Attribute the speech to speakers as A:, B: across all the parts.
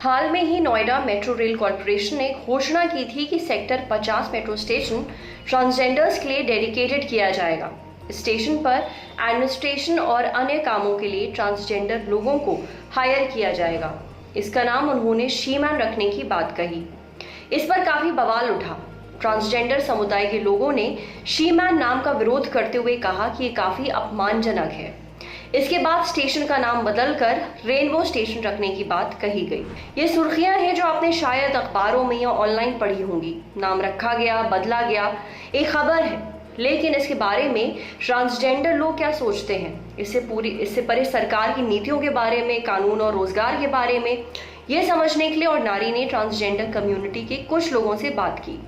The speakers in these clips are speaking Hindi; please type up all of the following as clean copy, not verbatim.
A: हाल में ही नोएडा मेट्रो रेल कॉरपोरेशन ने घोषणा की थी कि सेक्टर 50 मेट्रो स्टेशन ट्रांसजेंडर्स के लिए डेडिकेटेड किया जाएगा। स्टेशन पर एडमिनिस्ट्रेशन और अन्य कामों के लिए ट्रांसजेंडर लोगों को हायर किया जाएगा। इसका नाम उन्होंने शी मैन रखने की बात कही। इस पर काफी बवाल उठा। ट्रांसजेंडर समुदाय के लोगों ने शी मैन नाम का विरोध करते हुए कहा कि ये काफी अपमानजनक है। इसके बाद स्टेशन का नाम बदलकर रेनबो स्टेशन रखने की बात कही गई। ये सुर्खियां हैं जो आपने शायद अखबारों में या ऑनलाइन पढ़ी होंगी। नाम रखा गया, बदला गया, एक खबर है, लेकिन इसके बारे में ट्रांसजेंडर लोग क्या सोचते हैं, इससे परे सरकार की नीतियों के बारे में, कानून और रोजगार के बारे में, ये समझने के लिए और नारी ने ट्रांसजेंडर कम्युनिटी के कुछ लोगों से बात की।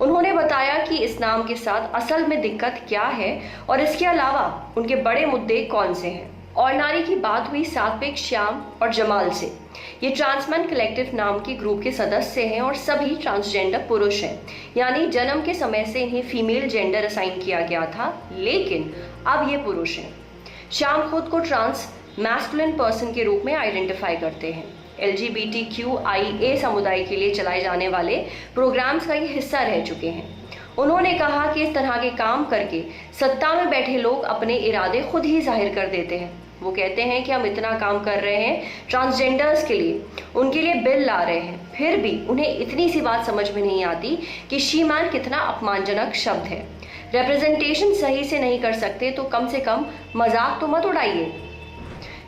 A: उन्होंने बताया कि इस नाम के साथ असल में दिक्कत क्या है और इसके अलावा उनके बड़े मुद्दे कौन से हैं। और नारी की बात हुई सात्विक, श्याम और जमाल से। ये ट्रांसमैन कलेक्टिव नाम के ग्रुप के सदस्य हैं और सभी ट्रांसजेंडर पुरुष हैं, यानी जन्म के समय से इन्हें फीमेल जेंडर असाइन किया गया था, लेकिन अब ये पुरुष हैं। श्याम खुद को ट्रांस मैस्कुलिन पर्सन के रूप में आइडेंटिफाई करते हैं। LGBTQIA समुदाय के लिए चलाए जाने वाले प्रोग्राम्स का ये हिस्सा रह चुके हैं। उन्होंने कहा कि इस तरह के काम करके सत्ता में बैठे लोग अपने इरादे खुद ही जाहिर कर देते हैं। वो कहते हैं कि हम इतना काम कर रहे हैं ट्रांसजेंडर्स के लिए, उनके लिए बिल ला रहे हैं, फिर भी उन्हें इतनी सी बात समझ में नहीं आती कि शी मैन कितना अपमानजनक शब्द है। रिप्रेजेंटेशन सही से नहीं कर सकते तो कम से कम मजाक तो मत उड़ाइए।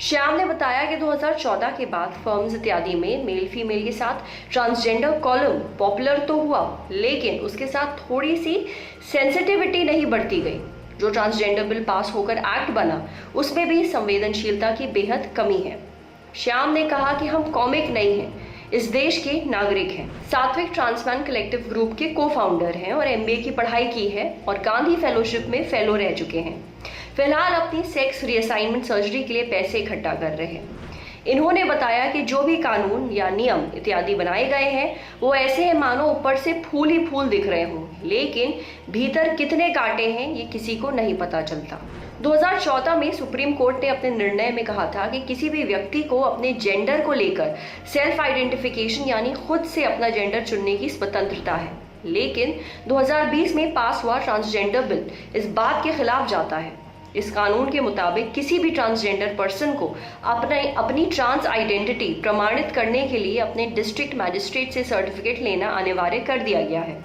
A: श्याम ने बताया कि 2014 के बाद फर्म्स इत्यादि में मेल फीमेल के साथ ट्रांसजेंडर कॉलम पॉपुलर तो हुआ, लेकिन उसके साथ थोड़ी सी सेंसिटिविटी नहीं बढ़ती गई। जो ट्रांसजेंडर बिल पास होकर एक्ट बना, उसमें भी संवेदनशीलता की बेहद कमी है। श्याम ने कहा कि हम कॉमिक नहीं हैं, इस देश के नागरिक हैं। सात्विक ट्रांसमैन कलेक्टिव ग्रुप के को-फाउंडर हैं और MBA की पढ़ाई की है और गांधी फेलोशिप में फेलो रह चुके हैं। फिलहाल अपनी सेक्स रीअसाइनमेंट सर्जरी के लिए पैसे इकट्ठा कर रहे हैं। इन्होंने बताया कि जो भी कानून या नियम इत्यादि बनाए गए हैं वो ऐसे हैं मानो ऊपर से फूल ही फूल दिख रहे हों, लेकिन भीतर कितने कांटे हैं ये किसी को नहीं पता चलता। 2014 में सुप्रीम कोर्ट ने अपने निर्णय में कहा था कि किसी भी व्यक्ति को अपने जेंडर को लेकर सेल्फ आइडेंटिफिकेशन यानी खुद से अपना जेंडर चुनने की स्वतंत्रता है, लेकिन 2020 में पास हुआ ट्रांसजेंडर बिल इस बात के खिलाफ जाता है। इस कानून के मुताबिक किसी भी ट्रांसजेंडर पर्सन को अपनी ट्रांस आइडेंटिटी प्रमाणित करने के लिए अपने डिस्ट्रिक्ट मैजिस्ट्रेट से सर्टिफिकेट लेना अनिवार्य कर दिया गया है।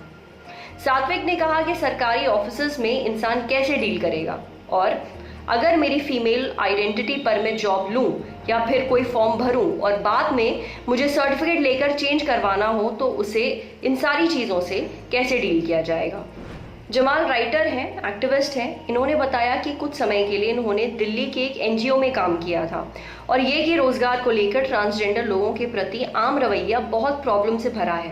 A: सात्विक ने कहा कि सरकारी ऑफिसेज में इंसान कैसे डील करेगा, और अगर मेरी फीमेल आइडेंटिटी पर मैं जॉब लूं या फिर कोई फॉर्म भरूं और बाद में मुझे सर्टिफिकेट लेकर चेंज करवाना हो तो उसे इन सारी चीज़ों से कैसे डील किया जाएगा। जमाल राइटर हैं, एक्टिविस्ट हैं। इन्होंने बताया कि कुछ समय के लिए इन्होंने दिल्ली के एक NGO में काम किया था और ये कि रोजगार को लेकर ट्रांसजेंडर लोगों के प्रति आम रवैया बहुत प्रॉब्लम से भरा है।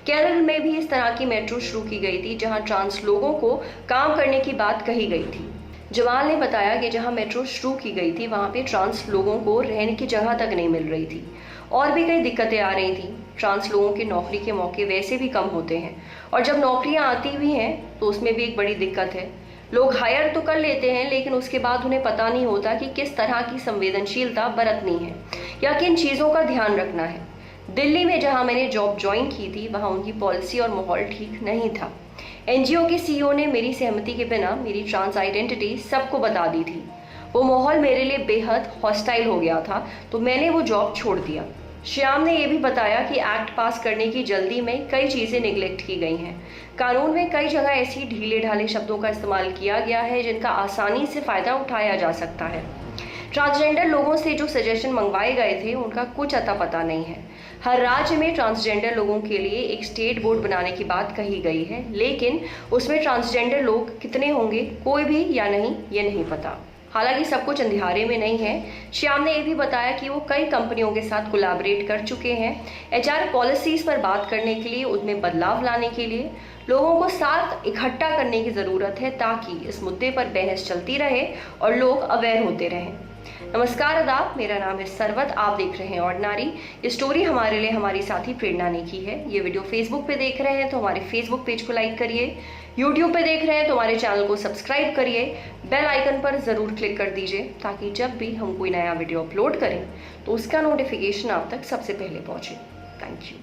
A: केरल में भी इस तरह की मेट्रो शुरू की गई थी जहां ट्रांस लोगों को काम करने की बात कही गई थी। जमाल ने बताया कि जहां मेट्रो शुरू की गई थी वहां पे ट्रांस लोगों को रहने की जगह तक नहीं मिल रही थी और भी कई दिक्कतें आ रही थी। ट्रांस लोगों के नौकरी के मौके वैसे भी कम होते हैं और जब नौकरियां आती भी हैं तो उसमें भी एक बड़ी दिक्कत है। लोग हायर तो कर लेते हैं लेकिन उसके बाद उन्हें पता नहीं होता कि किस तरह की संवेदनशीलता बरतनी है या किन चीज़ों का ध्यान रखना है। दिल्ली में जहां मैंने जॉब ज्वाइन की थी वहां उनकी पॉलिसी और माहौल ठीक नहीं था। NGO के CEO ने मेरी सहमति के बिना मेरी ट्रांस आइडेंटिटी सबको बता दी थी। वो माहौल मेरे लिए बेहद हॉस्टाइल हो गया था तो मैंने वो जॉब छोड़ दिया। श्याम ने यह भी बताया कि एक्ट पास करने की जल्दी में कई चीज़ें निगलेक्ट की गई हैं। कानून में कई जगह ऐसी ढीले ढाले शब्दों का इस्तेमाल किया गया है जिनका आसानी से फ़ायदा उठाया जा सकता है। ट्रांसजेंडर लोगों से जो सजेशन मंगवाए गए थे उनका कुछ अता पता नहीं है। हर राज्य में ट्रांसजेंडर लोगों के लिए एक स्टेट बोर्ड बनाने की बात कही गई है, लेकिन उसमें ट्रांसजेंडर लोग कितने होंगे, कोई भी या नहीं, ये नहीं पता। हालांकि सब कुछ अंधियारे में नहीं है। श्याम ने यह भी बताया कि वो कई कंपनियों के साथ कोलैबोरेट कर चुके हैं HR पॉलिसीज पर बात करने के लिए, उनमें बदलाव लाने के लिए। लोगों को साथ इकट्ठा करने की ज़रूरत है ताकि इस मुद्दे पर बहस चलती रहे और लोग अवेयर होते रहें। नमस्कार, आदाब, मेरा नाम है सरवत, आप देख रहे हैं ऑर्डिनरी। ये स्टोरी हमारे लिए हमारी साथी प्रेरणा ने की है। ये वीडियो फेसबुक पे देख रहे हैं तो हमारे फेसबुक पेज को लाइक करिए, यूट्यूब पे देख रहे हैं तो हमारे चैनल को सब्सक्राइब करिए, बेल आइकन पर ज़रूर क्लिक कर दीजिए ताकि जब भी हम कोई नया वीडियो अपलोड करें तो उसका नोटिफिकेशन आप तक सबसे पहले पहुँचे। Thank you.